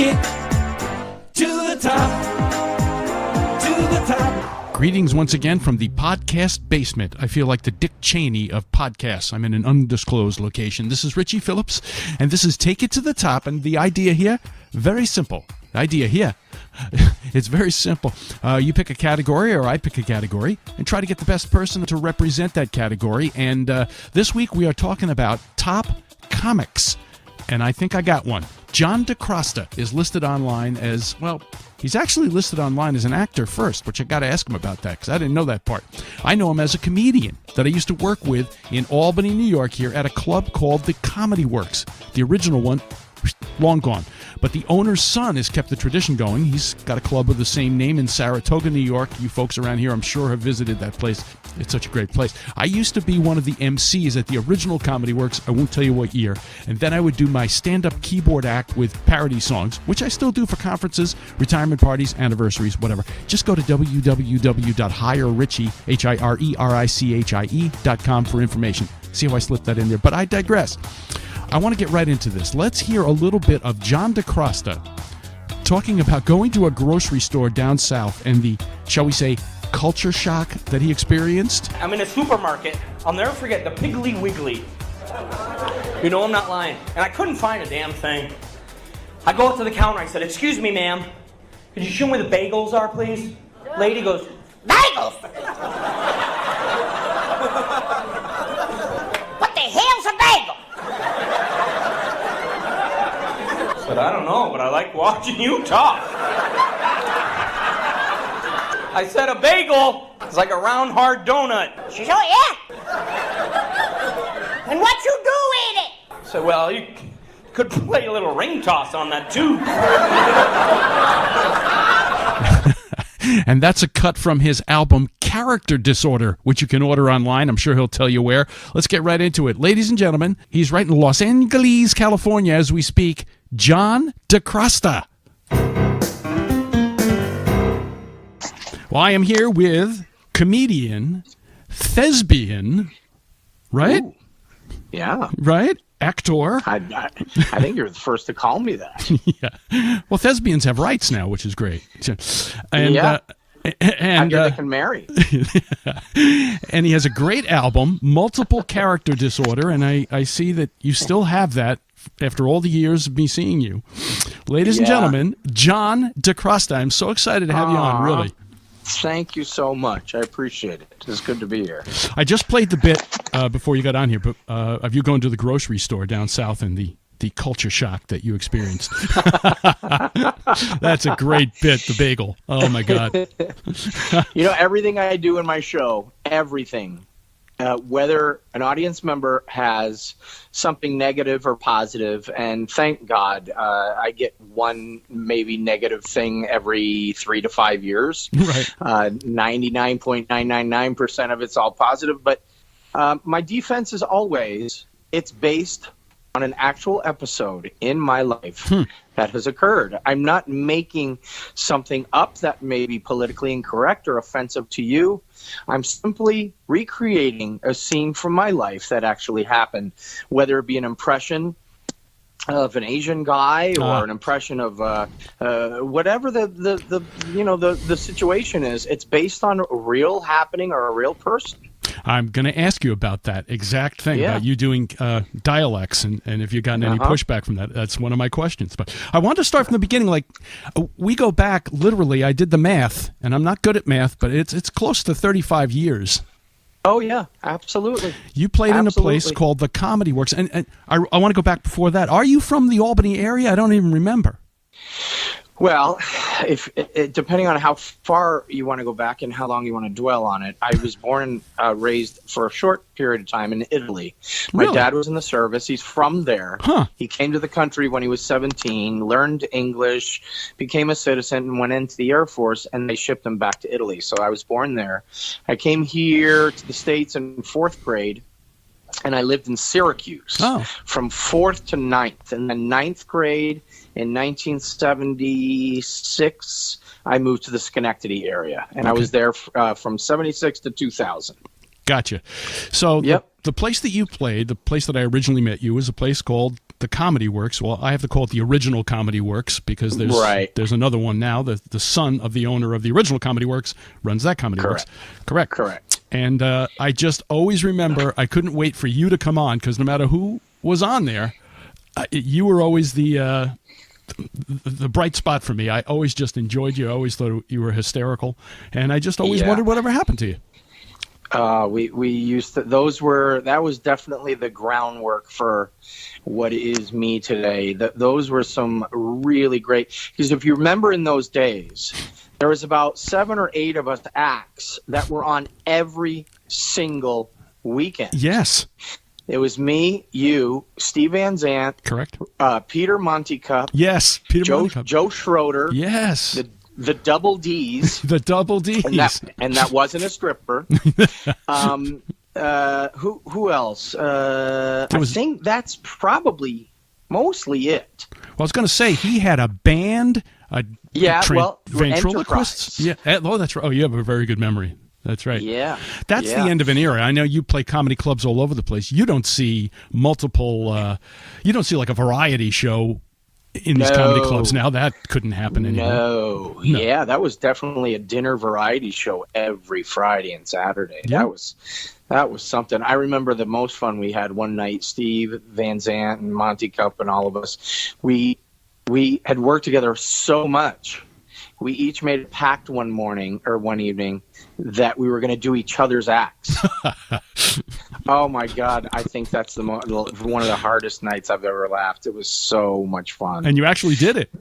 it to the top, to the top. Greetings once again from the podcast basement. I feel like the Dick Cheney of podcasts. I'm in an undisclosed location. This is Richie Phillips, and this is Take It to the Top. And the idea here, very simple. The idea here, it's very simple. You pick a category, or I pick a category, and try to get the best person to represent that category. And this week we are talking about top comics. And I think I got one. John Dicrosta is listed online as, well, he's actually listed online as an actor first, which I got to ask him about that because I didn't know that part. I know him as a comedian that I used to work with in Albany, New York here at a club called the Comedy Works. The original one, long gone. But the owner's son has kept the tradition going. He's got a club with the same name in Saratoga, New York. You folks around here, I'm sure, have visited that place. It's such a great place. I used to be one of the MCs at the original Comedy Works. I won't tell you what year. And then I would do my stand-up keyboard act with parody songs, which I still do for conferences, retirement parties, anniversaries, whatever. Just go to www.hirerichie.com for information. See how I slipped that in there. But I digress. I want to get right into this. Let's hear a little bit of John Dicrosta talking about going to a grocery store down south and the, shall we say, culture shock that he experienced. I'm in a supermarket. I'll never forget the Piggly Wiggly. You know I'm not lying. And I couldn't find a damn thing. I go up to the counter. I said, "Excuse me, ma'am. Could you show me where the bagels are, please?" Lady goes, "Bagels? What the hell's a bagel?" I said, "I don't know, but I like watching you talk." I said, "A bagel is like a round, hard donut." She said, "Oh, yeah? And what you do with it?" I said, "Well, you could play a little ring toss on that, too." And that's a cut from his album Character Disorder, which you can order online. I'm sure he'll tell you where. Let's get right into it. Ladies and gentlemen, he's right in Los Angeles, California, as we speak, John Dicrosta. Well, I am here with comedian, thespian, right? Ooh, yeah. Right? Actor. I think you're the first to call me that. Yeah. Well, thespians have rights now, which is great. And, yeah. And they can marry. And he has a great album, Multiple Character Disorder, and I see that you still have that after all the years of me seeing you. Ladies and gentlemen, John Dicrosta. I'm so excited to have you on, really. Thank you so much. I appreciate it. It's good to be here. I just played the bit before you got on here, but of you going to the grocery store down south and the culture shock that you experienced. That's a great bit, the bagel. Oh, my God. You know, everything I do in my show, everything, whether an audience member has something negative or positive, and thank God I get one maybe negative thing every 3 to 5 years. Right. 99.999% of it's all positive. But my defense is always, it's based on an actual episode in my life that has occurred. I'm not making something up that may be politically incorrect or offensive to you. I'm simply recreating a scene from my life that actually happened, whether it be an impression of an Asian guy or an impression of whatever the situation is. It's based on a real happening or a real person. I'm going to ask you about that exact thing, about you doing dialects, and if you've gotten any pushback from that. That's one of my questions. But I want to start from the beginning. Like, we go back, literally, I did the math, and I'm not good at math, but it's close to 35 years. Oh, yeah, absolutely. You played in a place called the Comedy Works, and I want to go back before that. Are you from the Albany area? I don't even remember. Well, depending on how far you want to go back and how long you want to dwell on it, I was born and raised for a short period of time in Italy. My dad was in the service. He's from there. He came to the country when he was 17, learned English, became a citizen, and went into the Air Force, and they shipped him back to Italy. So I was born there. I came here to the States in 4th grade, and I lived in Syracuse from 4th to 9th. And then 9th grade in 1976, I moved to the Schenectady area, and I was there from 76 to 2000. Gotcha. So the place that you played, the place that I originally met you, was a place called the Comedy Works. Well, I have to call it the original Comedy Works because there's another one now. The son of the owner of the original Comedy Works runs that Comedy Works. Correct. And I just always remember I couldn't wait for you to come on because no matter who was on there, you were always the bright spot for me. I always just enjoyed you. I always thought you were hysterical, and I just always wondered whatever happened to you. We used to, that was definitely the groundwork for what is me today. Those were some really great, because if you remember in those days, there was about 7 or 8 of us acts that were on every single weekend. Yes. It was me, you, Steve Van Zandt. Correct. Peter Montecup. Yes. Peter Montecup. Joe Schroeder. Yes. The Double D's. The Double D's. And that wasn't a stripper. Who else? I think that's probably mostly it. Well, I was going to say he had a band. Ventriloquists. Yeah. Oh, that's right. Oh, you have a very good memory. That's right. Yeah. That's the end of an era. I know you play comedy clubs all over the place. You don't see multiple. You don't see like a variety show in these comedy clubs now. That couldn't happen anymore. No. Yeah, that was definitely a dinner variety show every Friday and Saturday. Yeah. That was something. I remember the most fun we had one night. Steve Van Zandt and Monty Cup and all of us. We had worked together so much. We each made a pact one evening that we were going to do each other's acts. Oh my God! I think that's one of the hardest nights I've ever laughed. It was so much fun. And you actually did it.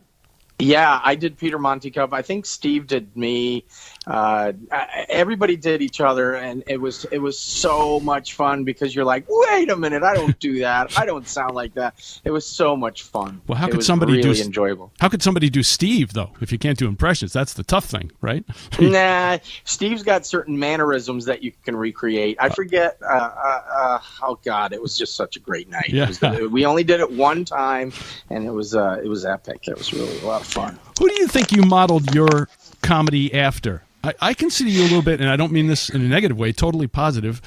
Yeah, I did Peter Montecup. I think Steve did me. Everybody did each other, and it was so much fun because you're like, wait a minute, I don't do that. I don't sound like that. It was so much fun. Well, how could somebody really enjoyable? How could somebody do Steve though if you can't do impressions? That's the tough thing, right? Nah, Steve's got certain mannerisms that you can recreate. I forget. Oh God, it was just such a great night. Yeah. We only did it one time, and it was epic. It was really a lot of fun. Who do you think you modeled your comedy after? I consider you a little bit, and I don't mean this in a negative way, totally positive,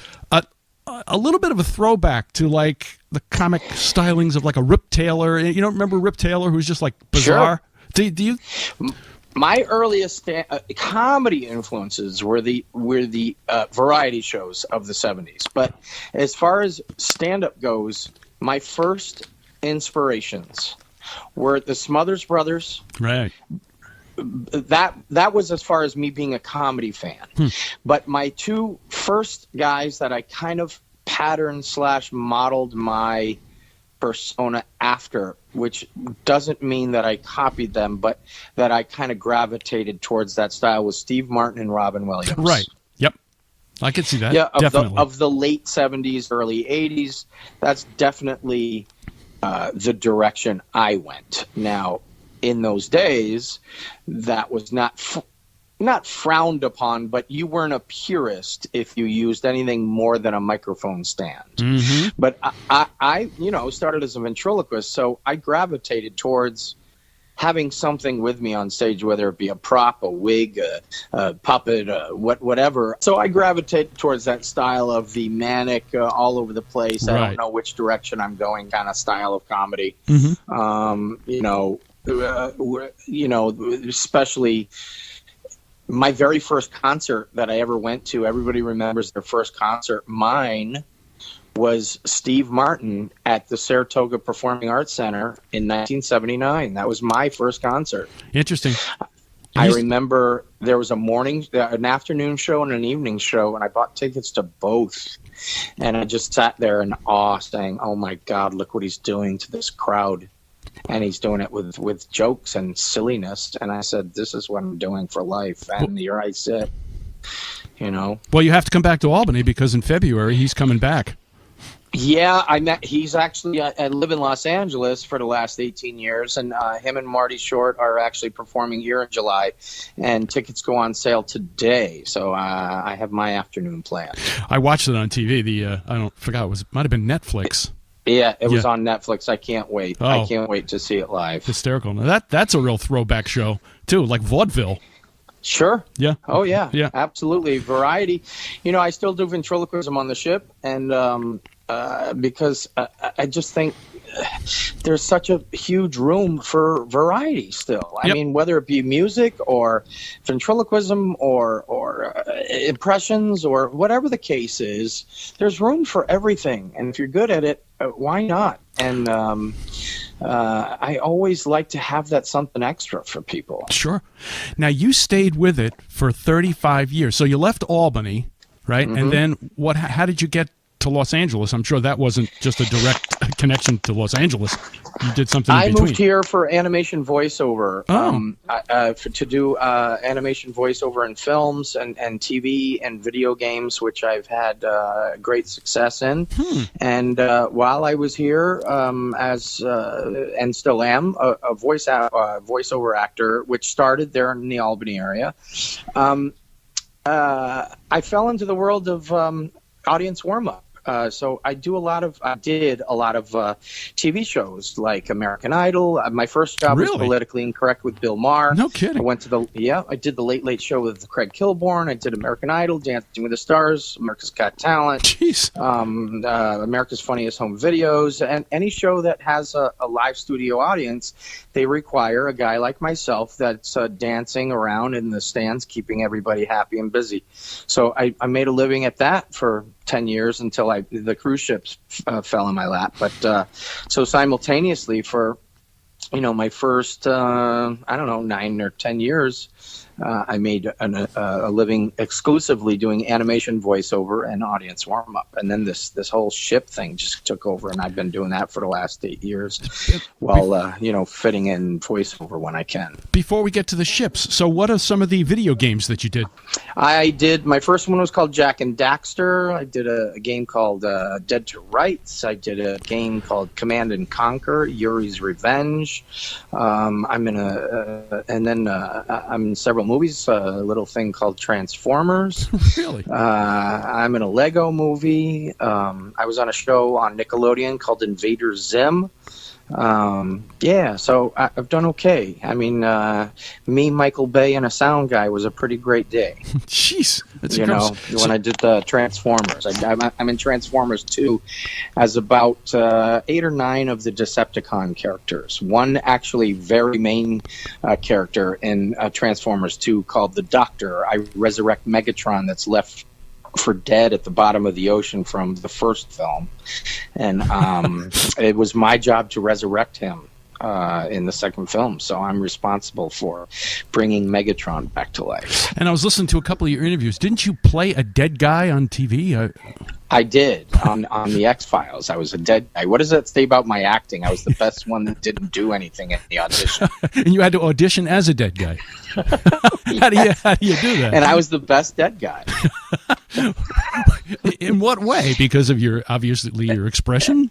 a little bit of a throwback to like the comic stylings of like a Rip Taylor. You don't remember Rip Taylor, who's just like bizarre? Sure. Do you? My earliest comedy influences were the variety shows of the 70s. But as far as stand-up goes, my first inspirations were the Smothers Brothers. Right. That was as far as me being a comedy fan. But my two first guys that I kind of patterned / modeled my persona after, which doesn't mean that I copied them, but that I kind of gravitated towards that style, was Steve Martin and Robin Williams. Right. Yep. I could see that. Yeah, definitely. Of the late 70s, early 80s, that's definitely the direction I went. Now, in those days, that was not frowned upon, but you weren't a purist if you used anything more than a microphone stand. Mm-hmm. But I started as a ventriloquist, so I gravitated towards having something with me on stage, whether it be a prop, a wig, a puppet, whatever. So I gravitated towards that style of the manic, all over the place. Right. I don't know which direction I'm going kind of style of comedy. Mm-hmm. Especially my very first concert that I ever went to, everybody remembers their first concert. Mine was Steve Martin at the Saratoga Performing Arts Center in 1979. That was my first concert. Interesting. I remember there was an afternoon show and an evening show, and I bought tickets to both. And I just sat there in awe saying, oh my God, look what he's doing to this crowd. And he's doing it with jokes and silliness. And I said, this is what I'm doing for life. And here I sit, Well, you have to come back to Albany because in February he's coming back. Yeah, he's actually, I live in Los Angeles for the last 18 years. And him and Marty Short are actually performing here in July. And tickets go on sale today. So I have my afternoon planned. I watched it on TV. Might have been Netflix. Yeah, it was on Netflix. I can't wait. Oh. I can't wait to see it live. Hysterical. Now that's a real throwback show, too, like vaudeville. Sure. Yeah. Oh, yeah. Yeah. Absolutely. Variety. I still do ventriloquism on the ship, and because I just think there's such a huge room for variety still. I mean, whether it be music or ventriloquism or impressions or whatever the case is, there's room for everything. And if you're good at it, why not? And I always like to have that something extra for people. Sure. Now, you stayed with it for 35 years. So you left Albany, right? And then how did you get to Los Angeles? I'm sure that wasn't just a direct connection to Los Angeles. You did something in between. I moved here for animation voiceover, to do animation voiceover in films and TV and video games, which I've had great success in. And while I was here, and still am, a voiceover actor, which started there in the Albany area, I fell into the world of audience warm-up. So I did a lot of TV shows like American Idol. My first job was Politically Incorrect with Bill Maher. No kidding. I went to I did the Late Late Show with Craig Kilborn. I did American Idol, Dancing with the Stars, America's Got Talent, America's Funniest Home Videos, and any show that has a live studio audience, they require a guy like myself that's dancing around in the stands, keeping everybody happy and busy. So I made a living at that for 10 years until the cruise ships fell in my lap. But so simultaneously for, my first, 9 or 10 years, I made a living exclusively doing animation voiceover and audience warm-up. And then this whole ship thing just took over, and I've been doing that for the last 8 years while, fitting in voiceover when I can. Before we get to the ships, so what are some of the video games that you did? My first one was called Jack and Daxter. I did a game called Dead to Rights. I did a game called Command and Conquer, Yuri's Revenge. I'm in several movies, a little thing called Transformers. Really? I'm in a Lego movie. I was on a show on Nickelodeon called Invader Zim. So I've done okay. I mean, me, Michael Bay, and a sound guy was a pretty great day. Jeez, that's when I did the Transformers. I'm in Transformers 2 as about 8 or 9 of the Decepticon characters. One actually very main character in Transformers 2 called the Doctor. I resurrect Megatron that's left for dead at the bottom of the ocean from the first film, and it was my job to resurrect him in the second film, so I'm responsible for bringing Megatron back to life. And I was listening to a couple of your interviews. Didn't you play a dead guy on TV? I did on the X-Files. I was a dead guy. What does that say about my acting? I was the best one that didn't do anything in the audition. And you had to audition as a dead guy. How do you do that? And I was the best dead guy. In what way? Because of your expression?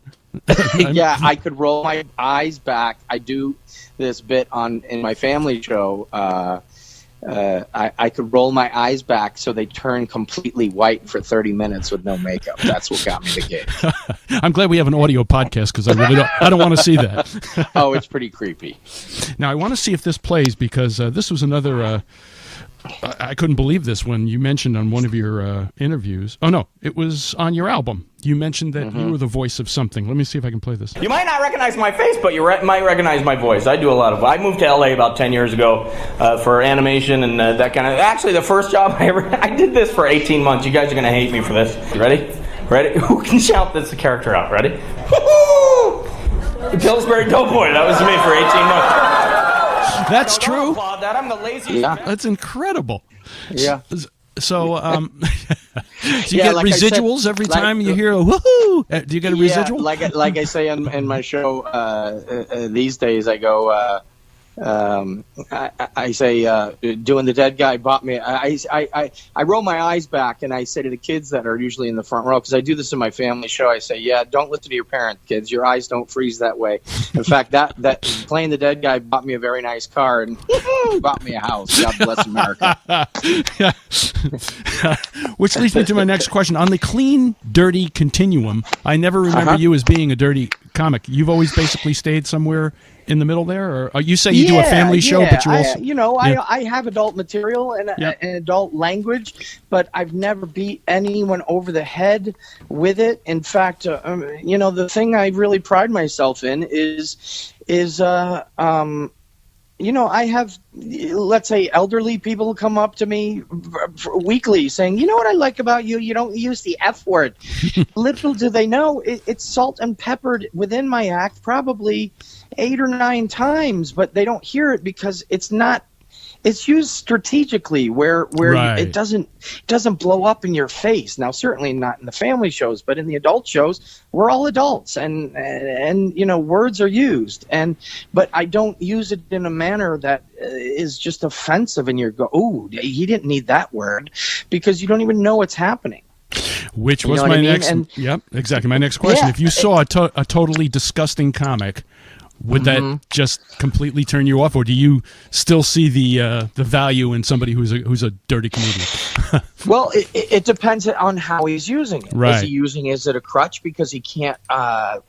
Yeah, I could roll my eyes back. I do this bit in my family show. I could roll my eyes back so they turn completely white for 30 minutes with no makeup. That's what got me the gig. I'm glad we have an audio podcast because I don't want to see that. Oh, it's pretty creepy. Now, I want to see if this plays because this was another... I couldn't believe this when you mentioned on one of your interviews. Oh, no, it was on your album. You mentioned that you were the voice of something. Let me see if I can play this. You might not recognize my face, but you might recognize my voice. I do a lot of... I moved to LA about 10 years ago for animation and that kind of... Actually, the first job I did this for 18 months. You guys are going to hate me for this. You ready? Ready? Who can shout this character out? Ready? Pillsbury Doughboy. That was me for 18 months. That's true. I'm the laziest. Yeah. That's incredible. Yeah. So, do you get residuals every time you hear a woohoo? Do you get a residual? Like I say in my show these days, I go. I say, doing the dead guy bought me. I roll my eyes back and I say to the kids that are usually in the front row, because I do this in my family show. I say, yeah, don't listen to your parents, kids. Your eyes don't freeze that way. In fact, that playing the dead guy bought me a very nice car and bought me a house. God bless America. Which leads me to my next question. On the clean, dirty continuum, I never remember you as being a dirty comic? You've always basically stayed somewhere in the middle there, or you say you do a family show, but you also, I have adult material and adult language, but I've never beat anyone over the head with it. In fact, the thing I really pride myself in is I have, let's say, elderly people come up to me weekly saying, you know what I like about you? You don't use the F word. Little do they know, it's salt and peppered within my act probably 8 or 9 times, but they don't hear it because it's used strategically where Right. it doesn't blow up in your face. Now, certainly not in the family shows, but in the adult shows, we're all adults, and words are used, but I don't use it in a manner that is just offensive, and you go, oh, he didn't need that word, because you don't even know what's happening. which was my next. Yep, exactly. My next question: if you saw a totally disgusting comic, would that just completely turn you off, or do you still see the value in somebody who's a dirty comedian? Well, it depends on how he's using it. Right. Is he using it as a crutch because he can't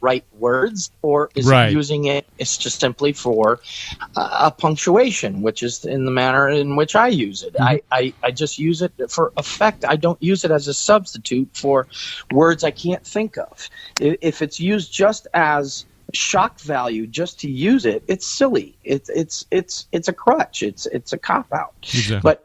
write words, or is Right. he using it? It's just simply for a punctuation, which is in the manner in which I use it. I just use it for effect. I don't use it as a substitute for words I can't think of. If it's used just as shock value, just to use it, it's silly. It's a crutch. It's a cop out. Exactly. But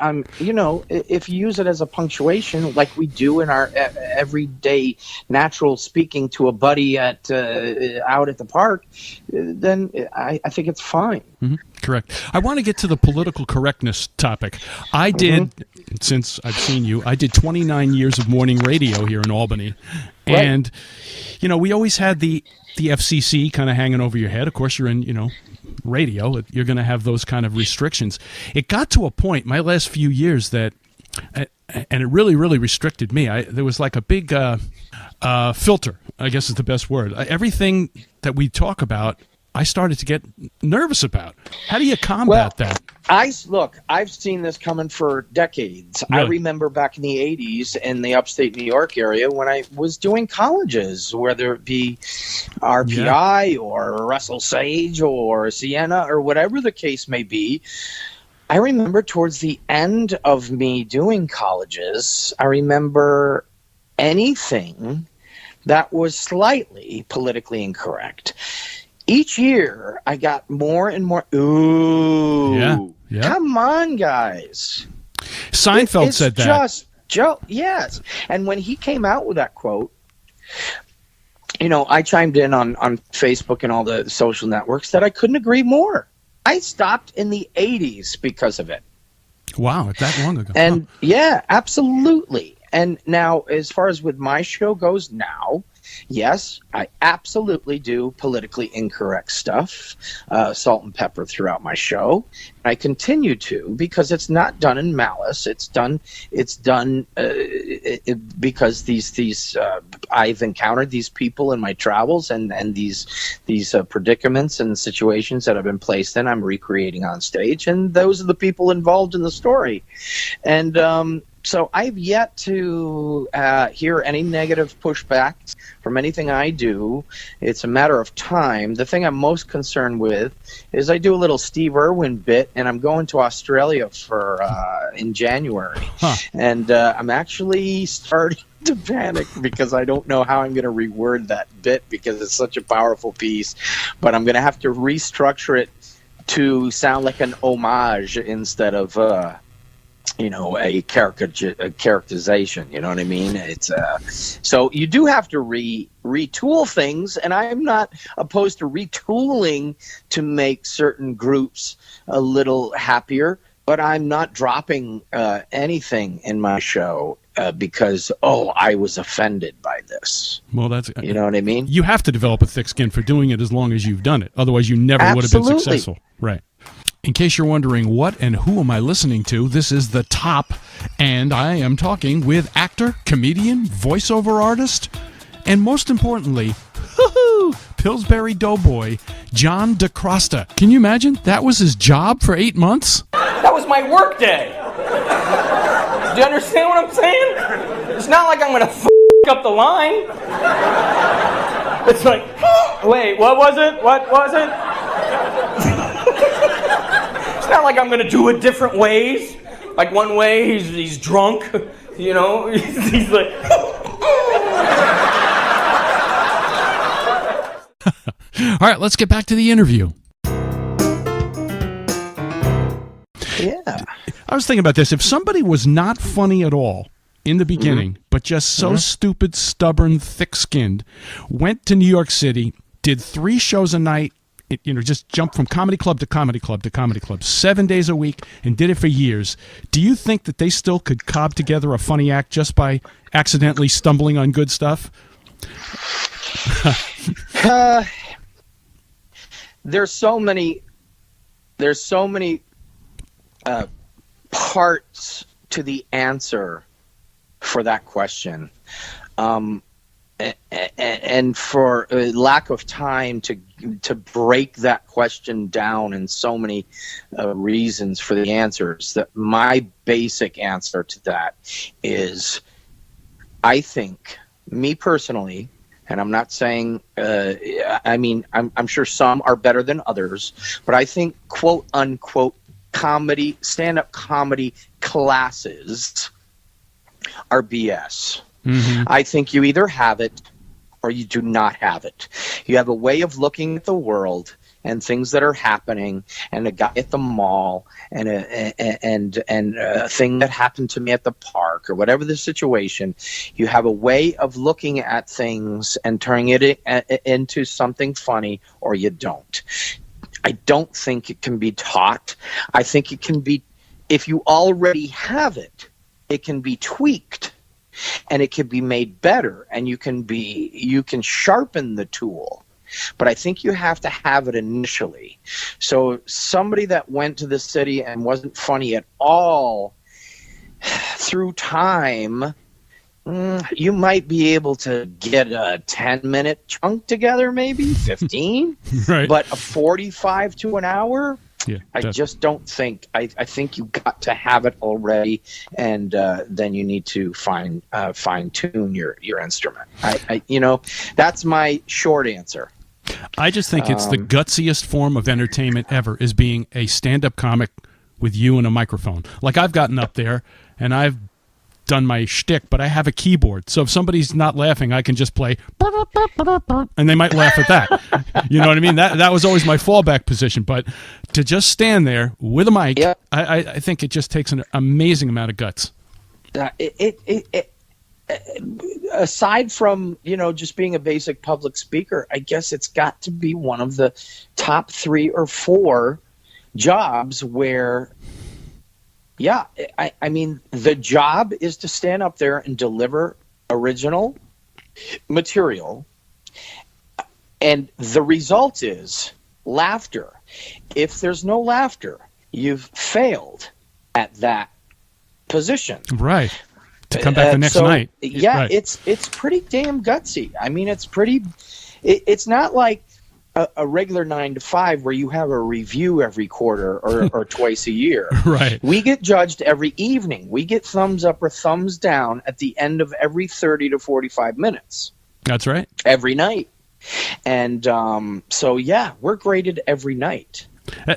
if you use it as a punctuation, like we do in our everyday natural speaking to a buddy out at the park, then I think it's fine. Mm-hmm. Correct. I want to get to the political correctness topic. I did, since I've seen you, I did 29 years of morning radio here in Albany, Right. and we always had the FCC kind of hanging over your head. Of course, you're in radio. You're going to have those kind of restrictions. It got to a point my last few years that, and it really, really restricted me. There was like a big filter, I guess is the best word. Everything that we talk about, I started to get nervous about. How do you combat that? I've seen this coming for decades. Really? I remember back in the 80s in the upstate New York area when I was doing colleges, whether it be RPI or Russell Sage or Siena or whatever the case may be. I remember towards the end of me doing colleges, I remember anything that was slightly politically incorrect. Each year, I got more and more. Ooh, yeah. Come on, guys! Seinfeld said that. Just Joe, yes. And when he came out with that quote, I chimed in on Facebook and all the social networks that I couldn't agree more. I stopped in the 80s because of it. Wow, that long ago. And yeah, absolutely. And now, as far as with my show goes now, yes, I absolutely do politically incorrect stuff, salt and pepper throughout my show. I continue to, because it's not done in malice. It's done because these I've encountered these people in my travels, and these predicaments and situations that I've been placed in, I'm recreating on stage, and those are the people involved in the story. And so I've yet to hear any negative pushback from anything I do. It's a matter of time. The thing I'm most concerned with is I do a little Steve Irwin bit, and I'm going to Australia for in January. And I'm actually starting to panic because I don't know how I'm going to reword that bit because it's such a powerful piece. But I'm going to have to restructure it to sound like an homage instead of a characterization, you know what I mean? It's so you do have to retool things, and I'm not opposed to retooling to make certain groups a little happier, but I'm not dropping anything in my show because I was offended by this. Well, that's you know what I mean? You have to develop a thick skin for doing it as long as you've done it. Otherwise, you never would have been successful. Right. In case you're wondering what and who am I listening to, this is The Top, and I am talking with actor, comedian, voiceover artist, and most importantly, Pillsbury Doughboy, John Dicrosta. Can you imagine? That was his job for 8 months? That was my work day. Do you understand what I'm saying? It's not like I'm going to up the line. It's like, wait, what was it? What was it? It's not like I'm going to do it different ways. Like one way, he's drunk, you know? He's like... All right, let's get back to the interview. Yeah. I was thinking about this. If somebody was not funny at all in the beginning, but just so stupid, stubborn, thick-skinned, went to New York City, did 3 shows a night, just jumped from comedy club to comedy club to comedy club 7 days a week and did it for years, do you think that they still could cob together a funny act just by accidentally stumbling on good stuff? There's so many parts to the answer for that question. And for lack of time to break that question down in so many reasons for the answers, that my basic answer to that is, I think, me personally, and I'm not saying, I'm sure some are better than others, but I think quote unquote stand-up comedy classes are BS. Mm-hmm. I think you either have it or you do not have it. You have a way of looking at the world and things that are happening, and a guy at the mall, and a thing that happened to me at the park, or whatever the situation. You have a way of looking at things and turning it into something funny, or you don't. I don't think it can be taught. I think it can be, if you already have it, it can be tweaked. And it can be made better, and you can sharpen the tool. But I think you have to have it initially. So somebody that went to the city and wasn't funny at all, through time, you might be able to get a 10-minute chunk together, maybe 15. Right. But a 45 to an hour, yeah, I just don't think. I think you got to have it already, and then you need to fine tune your instrument. That's my short answer. I just think it's the gutsiest form of entertainment ever, is being a stand-up comic with you and a microphone. Like, I've gotten up there and I've done my shtick, but I have a keyboard. So if somebody's not laughing, I can just play, and they might laugh at that. You know what I mean? That was always my fallback position. But to just stand there with a mic, yep. I think it just takes an amazing amount of guts. Aside from, just being a basic public speaker, I guess it's got to be one of the top 3 or 4 jobs where, I mean, the job is to stand up there and deliver original material, and the result is laughter. If there's no laughter, you've failed at that position. Right. To come back the next night. Yeah, right. It's pretty damn gutsy. I mean, it's not like a regular 9 to 5 where you have a review every quarter or twice a year. Right. We get judged every evening. We get thumbs up or thumbs down at the end of every 30 to 45 minutes. That's right. Every night. And we're graded every night.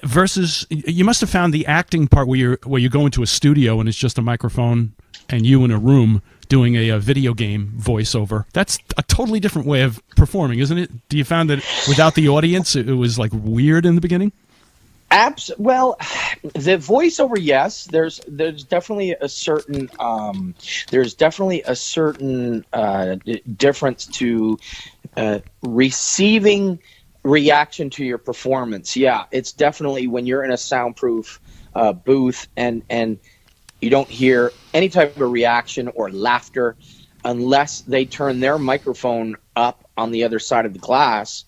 Versus, you must have found the acting part where you go into a studio and it's just a microphone and you in a room doing a video game voiceover. That's a totally different way of performing, isn't it? Do you find that without the audience, it was like weird in the beginning? Well, the voiceover, yes. There's definitely a certain difference to receiving reaction to your performance. Yeah, it's definitely when you're in a soundproof booth and you don't hear any type of reaction or laughter unless they turn their microphone up on the other side of the glass.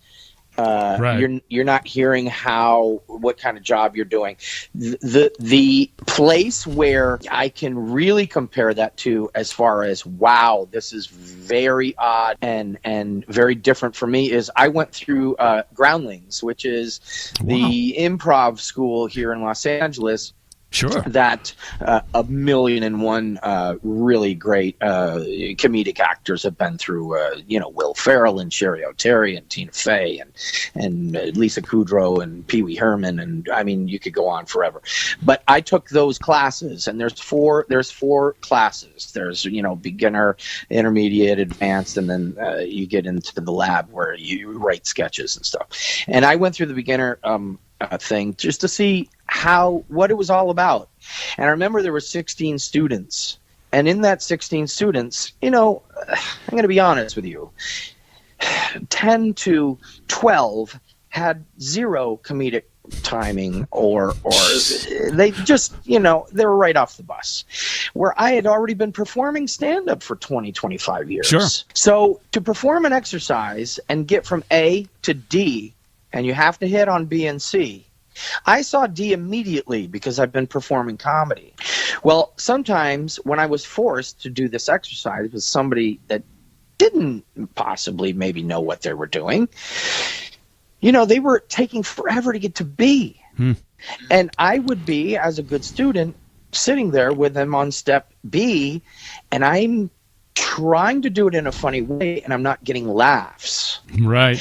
Right. You're not hearing what kind of job you're doing. The place where I can really compare that to, as far as, wow, this is very odd and very different for me, is I went through Groundlings, which is the improv school here in Los Angeles. Sure. that a million and one really great comedic actors have been through. Will Ferrell and Sherry O'Terry and Tina Fey and Lisa Kudrow and Pee Wee Herman, and I mean you could go on forever. But I took those classes, and there's four classes. There's beginner, intermediate, advanced, and then you get into the lab where you write sketches and stuff. And I went through the beginner thing just to see what it was all about. And I remember there were 16 students, and in that 16 students, I'm going to be honest with you, 10 to 12 had zero comedic timing, or they just they were right off the bus, where I had already been performing stand-up for 25 years. Sure. So to perform an exercise and get from A to D, and you have to hit on B and C, I saw D immediately because I've been performing comedy. Well, sometimes when I was forced to do this exercise with somebody that didn't possibly maybe know what they were doing, they were taking forever to get to B. And I would be, as a good student, sitting there with them on step B, and I'm trying to do it in a funny way, and I'm not getting laughs. Right.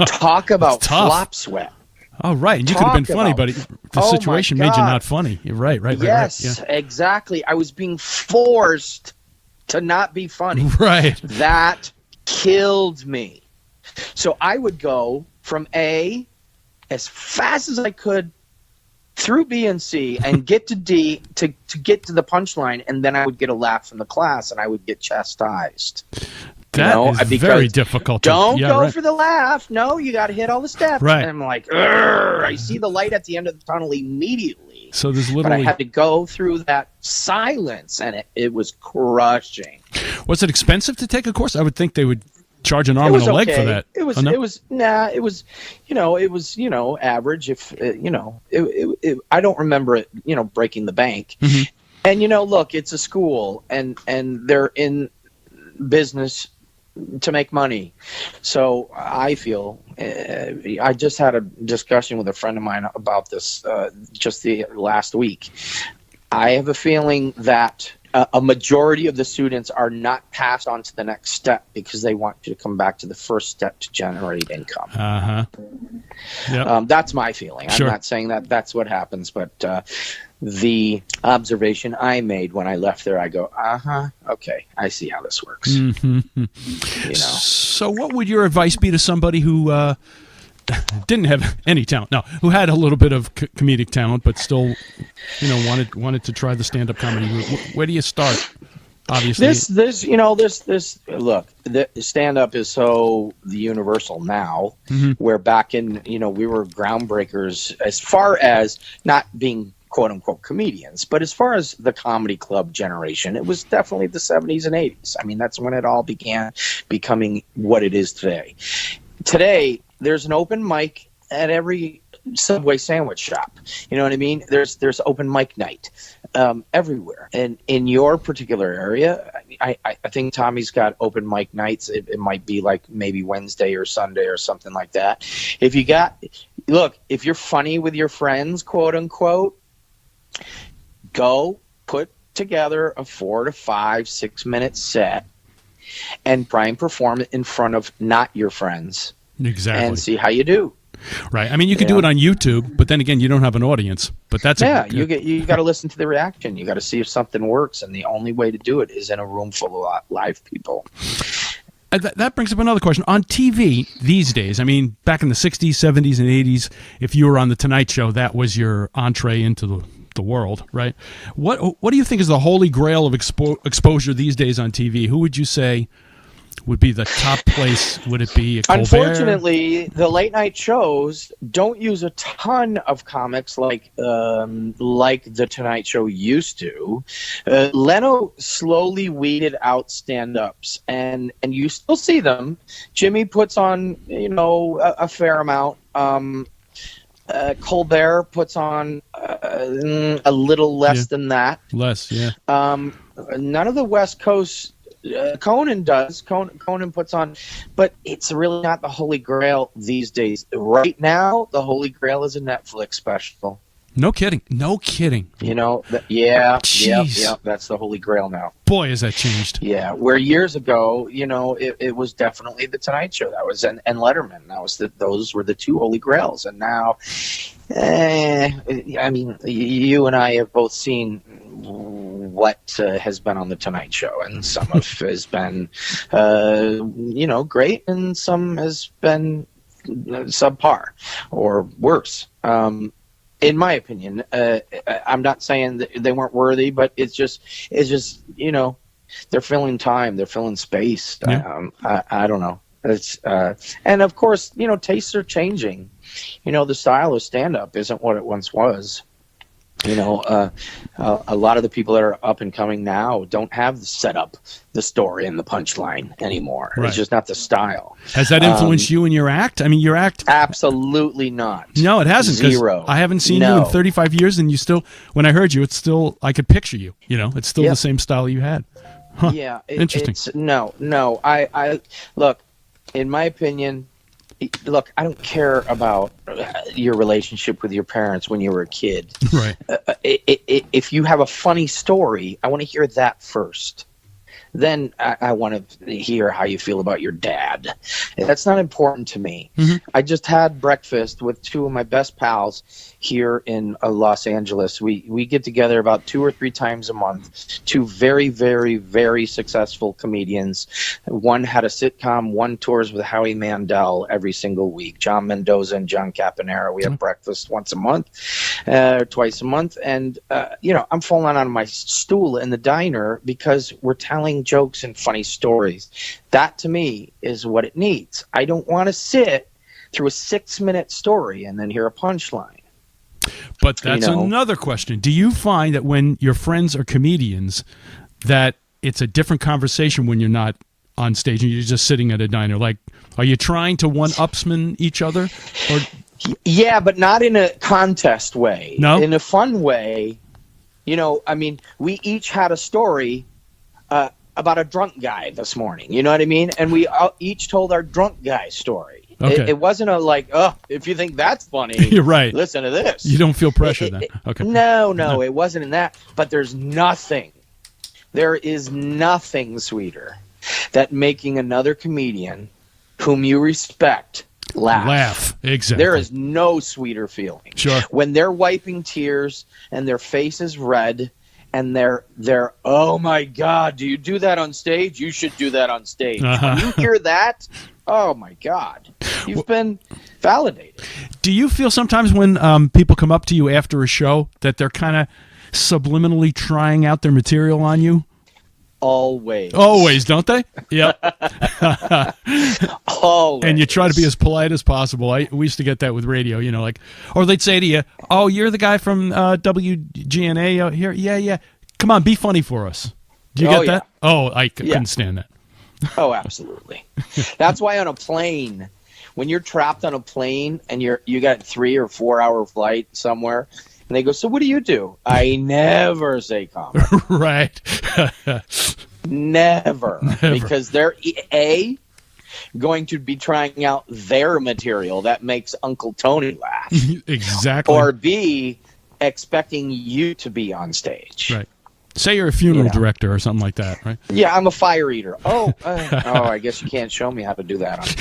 Talk about flop sweat. Oh, right. And you could have been funny, but the situation made you not funny. You're right. Yes, yeah. Exactly. I was being forced to not be funny. Right. That killed me. So I would go from A as fast as I could through B and C and get to D to get to the punchline, and then I would get a laugh from the class and I would get chastised. That is very difficult. Don't go for the laugh. No, you got to hit all the steps. Right. And I'm like, I see the light at the end of the tunnel immediately. So there's literally. But I had to go through that silence, and it was crushing. Was it expensive to take a course? I would think they would charge an arm and a leg for that. It was average. If I don't remember it, breaking the bank. Mm-hmm. And look, it's a school, and they're in business to make money. So I feel I just had a discussion with a friend of mine about this just the last week. I have a feeling that a majority of the students are not passed on to the next step because they want you to come back to the first step to generate income. Yep. That's my feeling. Sure. I'm not saying that that's what happens, but the observation I made when I left there, I go, okay, I see how this works. Mm-hmm. So what would your advice be to somebody who didn't have any talent, who had a little bit of comedic talent, but still, wanted to try the stand-up comedy route? Where do you start? Obviously, look, the stand-up is so universal now, where back in, we were groundbreakers as far as not being quote-unquote comedians, but as far as the comedy club generation, it was definitely the 70s and 80s. I mean, that's when it all began becoming what it is today. Today, there's an open mic at every Subway sandwich shop. You know what I mean? There's open mic night everywhere. And in your particular area, I think Tommy's got open mic nights. It might be like maybe Wednesday or Sunday or something like that. If you're funny with your friends, quote unquote, go put together a 4 to 5, 6 minute set and try and perform it in front of not your friends. Exactly. And see how you do. Right. I mean, you could do it on YouTube, but then again, you don't have an audience. But that's you got to listen to the reaction. You got to see if something works, and the only way to do it is in a room full of live people. That brings up another question. On TV these days, I mean, back in the 60s, 70s, and 80s, if you were on The Tonight Show, that was your entree into the world, right? What do you think is the holy grail of exposure these days on TV? Who would you say would be the top place? Would it be Colbert? Unfortunately, the late night shows don't use a ton of comics like the Tonight Show used to. Leno slowly weeded out stand-ups, and you still see them. Jimmy puts on a fair amount. Colbert puts on a little less than that. Less, yeah. None of the West Coast. Conan does. Conan puts on, but it's really not the holy grail these days. Right now, the holy grail is a Netflix special. No kidding. No kidding. You know, yeah, Jeez. yep, that's the holy grail now. Boy, has that changed. Yeah, where years ago, you know, it was definitely the Tonight Show. That was and Letterman. Those were the two holy grails. And now, I mean, you and I have both seen what has been on the Tonight Show, and some of has been, you know, great, and some has been subpar or worse. In my opinion, I'm not saying that they weren't worthy, but it's just, you know, they're filling time, they're filling space. Yeah. I don't know. It's and of course, you know, tastes are changing. You know, the style of stand-up isn't what it once was. You know, a lot of the people that are up and coming now don't have the setup, the story, and the punchline anymore. Right. It's just not the style. Has that influenced you in your act? I mean, your act... Absolutely not. No, it hasn't. 'Cause Zero. I haven't seen you in 35 years, and you still, when I heard you, it's still, I could picture you. You know, it's still the same style you had. Huh. Yeah. Interesting. No. I look, in my opinion, look, I don't care about your relationship with your parents when you were a kid. Right. If you have a funny story, I want to hear that first. Then I want to hear how you feel about your dad. That's not important to me. Mm-hmm. I just had breakfast with two of my best pals here in Los Angeles. We get together about 2 or 3 times a month. Two very, very, very successful comedians. One had a sitcom, one tours with Howie Mandel every single week. John Mendoza and John Caponera. We have breakfast once a month, twice a month. And, you know, I'm falling on my stool in the diner because we're telling jokes and funny stories. That to me is what it needs. I don't want to sit through a 6-minute story and then hear a punchline. But that's another question. Do you find that when your friends are comedians that it's a different conversation when you're not on stage and you're just sitting at a diner? Like, are you trying to one-upsman each other? Or... Yeah, but not in a contest way. No? In a fun way. You know, I mean, we each had a story about a drunk guy this morning. You know what I mean? And we each told our drunk guy story. Okay. It wasn't a like, oh, if you think that's funny, you're right. Listen to this. You don't feel pressure then. Okay. No, it wasn't in that. But there is nothing sweeter than making another comedian whom you respect laugh. Exactly. There is no sweeter feeling. Sure. When they're wiping tears and their face is red and they're oh my God, do you do that on stage? You should do that on stage. When you hear that, oh my God, you've been validated. Do you feel sometimes when people come up to you after a show that they're kind of subliminally trying out their material on you? Always, don't they? Yep. Always. And you try to be as polite as possible. We used to get that with radio, you know, like, or they'd say to you, "Oh, you're the guy from WGNA here? Yeah. Come on, be funny for us." Do you get that? Oh, I couldn't stand that. Oh, absolutely. That's why on a plane, when you're trapped on a plane and you got 3 or 4 hour flight somewhere, and they go, "So what do you do?" I never say comedy. Right. Never. Because they're going to be trying out their material that makes Uncle Tony laugh. Exactly. Or B, expecting you to be on stage. Right. Say you're a funeral director or something like that, right? Yeah, I'm a fire eater. Oh, I guess you can't show me how to do that.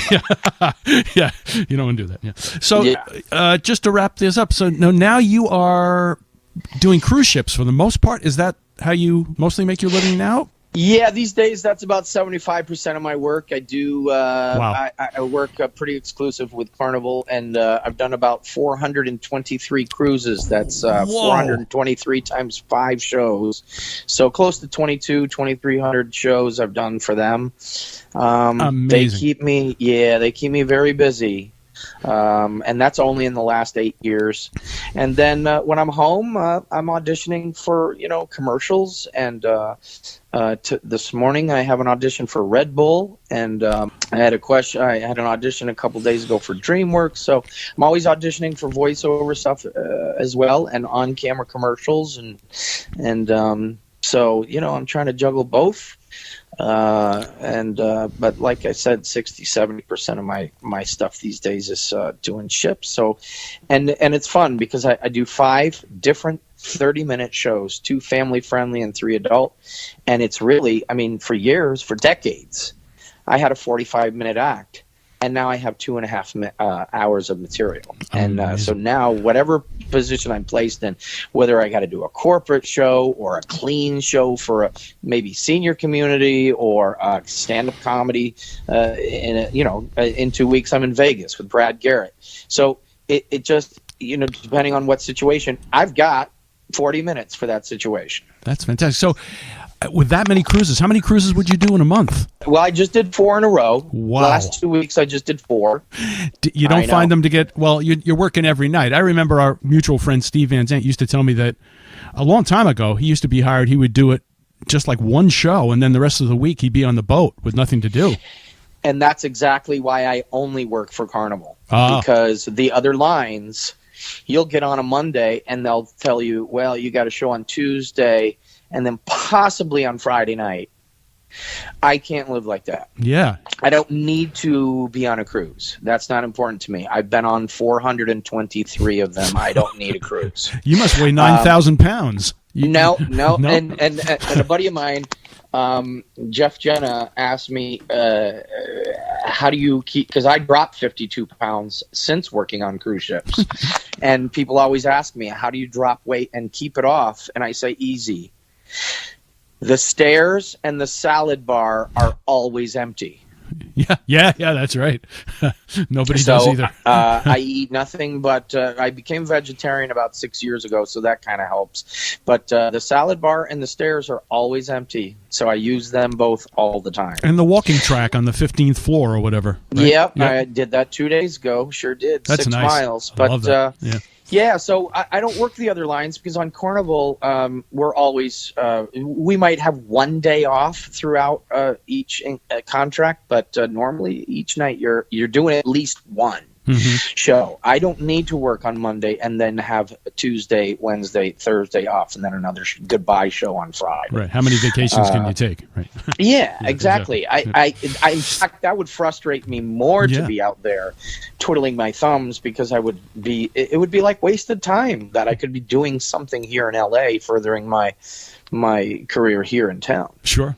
Yeah, you don't want to do that. Yeah. So just to wrap this up, so now you are doing cruise ships for the most part. Is that how you mostly make your living now? Yeah, these days that's about 75% of my work. I do. Wow. I work pretty exclusive with Carnival, and I've done about 423 cruises. That's 423 times 5 shows, so close to 2,300 shows I've done for them. Amazing. They keep me very busy. And that's only in the last 8 years. And then when I'm home, I'm auditioning for commercials. And this morning I have an audition for Red Bull, and I had an audition a couple days ago for DreamWorks. So I'm always auditioning for voiceover stuff as well, and on-camera commercials, and so I'm trying to juggle both. But like I said, 60-70% of my stuff these days is doing ships. So, and it's fun because I do 5 different 30-minute shows, 2 family friendly and 3 adult. And it's really, I mean, for years, for decades, I had a 45-minute act. And now I have 2.5 hours of material. And so now whatever position I'm placed in, whether I got to do a corporate show or a clean show for a maybe senior community or a stand-up comedy, in 2 weeks I'm in Vegas with Brad Garrett. So it just, depending on what situation, I've got 40 minutes for that situation. That's fantastic. So with that many cruises, how many cruises would you do in a month? Well, I just did 4 in a row. Wow. Last 2 weeks, I just did 4. You don't find them to get, well, you're working every night. I remember our mutual friend Steve Van Zandt used to tell me that a long time ago, he used to be hired, he would do it just like one show, and then the rest of the week he'd be on the boat with nothing to do. And that's exactly why I only work for Carnival. Because the other lines, you'll get on a Monday, and they'll tell you, well, you got a show on Tuesday, and then possibly on Friday night. I can't live like that. Yeah. I don't need to be on a cruise. That's not important to me. I've been on 423 of them. I don't need a cruise. You must weigh 9,000 pounds. No. And a buddy of mine, Jeff Jenna, asked me, how do you keep, because I dropped 52 pounds since working on cruise ships. And people always ask me, how do you drop weight and keep it off? And I say, easy. The stairs and the salad bar are always empty. Yeah, that's right. Nobody does either. I eat nothing but I became vegetarian about 6 years ago, so that kind of helps. But the salad bar and the stairs are always empty, so I use them both all the time. And the walking track on the 15th floor or whatever. Right? Yep, I did that 2 days ago. Sure did. That's 6 nice. miles. I love that. Yeah, so I don't work the other lines because on Carnival, we're always we might have one day off throughout each contract, but normally each night you're doing at least one show. I don't need to work on Monday and then have Tuesday, Wednesday, Thursday off, and then another goodbye show on Friday. Right. How many vacations can you take? Right. Yeah, exactly. I in fact, that would frustrate me more to be out there twiddling my thumbs because it would be like wasted time that I could be doing something here in LA furthering my career here in town. Sure.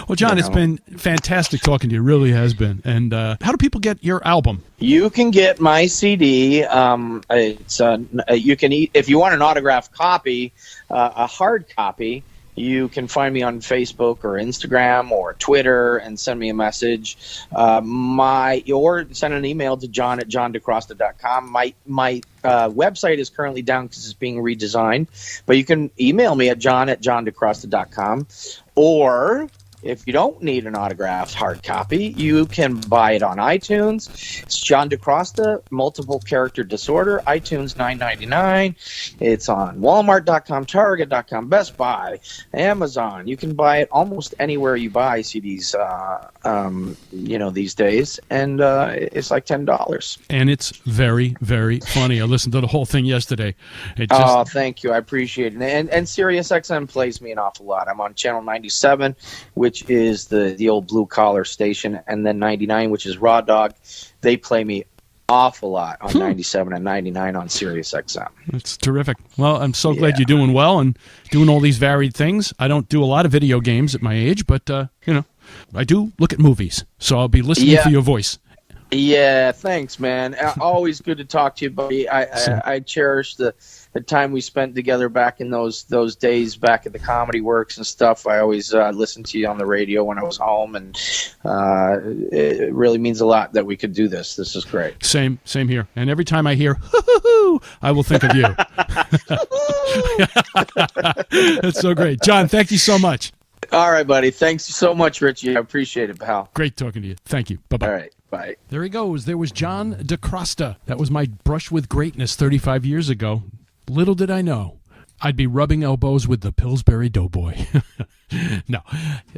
Well, John, it's been fantastic talking to you. It really has been. And how do people get your album? You can get my CD. You can if you want an autographed copy, a hard copy. You can find me on Facebook or Instagram or Twitter and send me a message. Or send an email to john@johndicrosta.com. My website is currently down because it's being redesigned, but you can email me at john@johndicrosta.com. Or if you don't need an autographed hard copy, you can buy it on iTunes. It's John Dicrosta, Multiple Character Disorder, iTunes $9.99. It's on Walmart.com, Target.com, Best Buy, Amazon. You can buy it almost anywhere you buy CDs, these days, and it's like $10. And it's very, very funny. I listened to the whole thing yesterday. Oh, thank you. I appreciate it. And SiriusXM plays me an awful lot. I'm on Channel 97, which is the old blue-collar station, and then 99, which is Raw Dog. They play me awful lot on 97 and 99 on SiriusXM. That's terrific. Well, I'm so glad you're doing well and doing all these varied things. I don't do a lot of video games at my age, but, I do look at movies, so I'll be listening for your voice. Yeah, thanks, man. Always good to talk to you, buddy. I cherish the time we spent together back in those days back at the Comedy Works and stuff. I always listened to you on the radio when I was home, and it really means a lot that we could do this. This is great. Same here. And every time I hear hoo-hoo-hoo, I will think of you. That's so great. John, thank you so much. All right, buddy. Thanks so much, Richie. I appreciate it, pal. Great talking to you. Thank you. Bye-bye. All right. Bye. There he goes. There was John Dicrosta. That was my brush with greatness 35 years ago. Little did I know I'd be rubbing elbows with the Pillsbury Doughboy. No,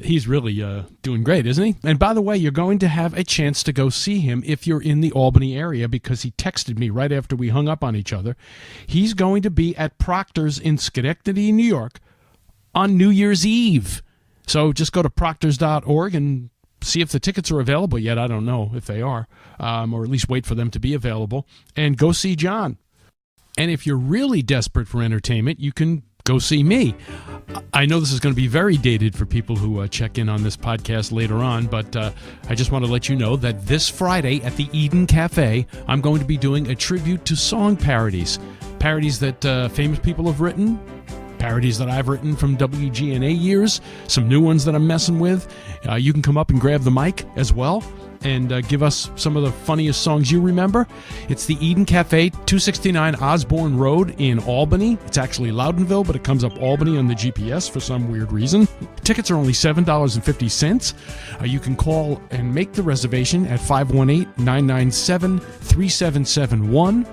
he's really doing great, isn't he? And by the way, you're going to have a chance to go see him if you're in the Albany area, because he texted me right after we hung up on each other. He's going to be at Proctor's in Schenectady, New York on New Year's Eve. So just go to proctors.org and see if the tickets are available yet. I don't know if they are, or at least wait for them to be available. And go see John. And if you're really desperate for entertainment, you can go see me. I know this is going to be very dated for people who check in on this podcast later on, but I just want to let you know that this Friday at the Eden Cafe, I'm going to be doing a tribute to song parodies. Parodies that famous people have written, parodies that I've written from WGNA years, some new ones that I'm messing with. You can come up and grab the mic as well and give us some of the funniest songs you remember. It's the Eden Cafe, 269 Osborne Road in Albany. It's actually Loudonville, but it comes up Albany on the GPS for some weird reason. Tickets are only $7.50. You can call and make the reservation at 518-997-3771.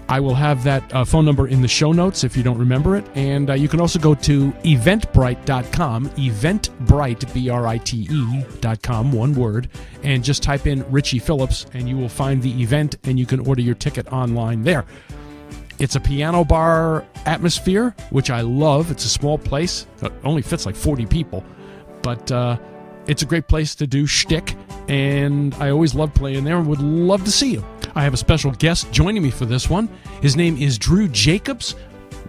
I will have that phone number in the show notes if you don't remember it. And you can also go to eventbrite.com, eventbrite, B-R-I-T-E.com, one word, and just type in Richie Phillips, and you will find the event, and you can order your ticket online there. It's a piano bar atmosphere, which I love. It's a small place. It only fits like 40 people. But it's a great place to do shtick, and I always love playing there and would love to see you. I have a special guest joining me for this one. His name is Drew Jacobs.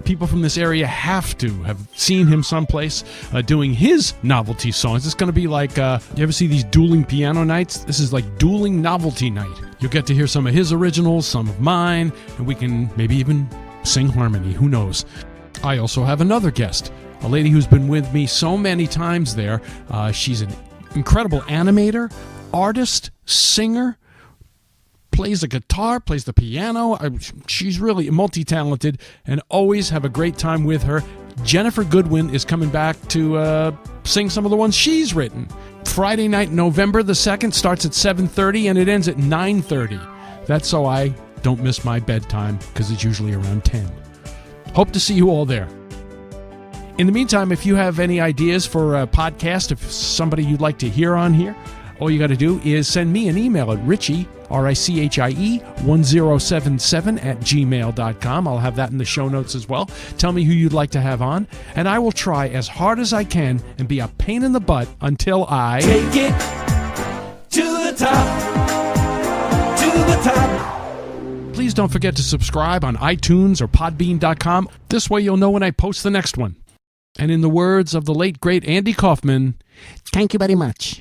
People from this area have to have seen him someplace doing his novelty songs. It's going to be like, you ever see these dueling piano nights? This is like dueling novelty night. You'll get to hear some of his originals, some of mine, and we can maybe even sing harmony. Who knows? I also have another guest, a lady who's been with me so many times there. She's an incredible animator, artist, singer, plays the guitar, plays the piano. She's really multi-talented, and always have a great time with her. Jennifer Goodwin is coming back to sing some of the ones she's written. Friday night, November the 2nd, starts at 7:30 and it ends at 9:30. That's so I don't miss my bedtime, because it's usually around 10. Hope to see you all there. In the meantime, if you have any ideas for a podcast, if somebody you'd like to hear on here, all you got to do is send me an email at Richie, R-I-C-H-I-E, 1077 at gmail.com. I'll have that in the show notes as well. Tell me who you'd like to have on, and I will try as hard as I can and be a pain in the butt until I Take it to the top, to the top. Please don't forget to subscribe on iTunes or podbean.com. This way you'll know when I post the next one. And in the words of the late, great Andy Kaufman, thank you very much.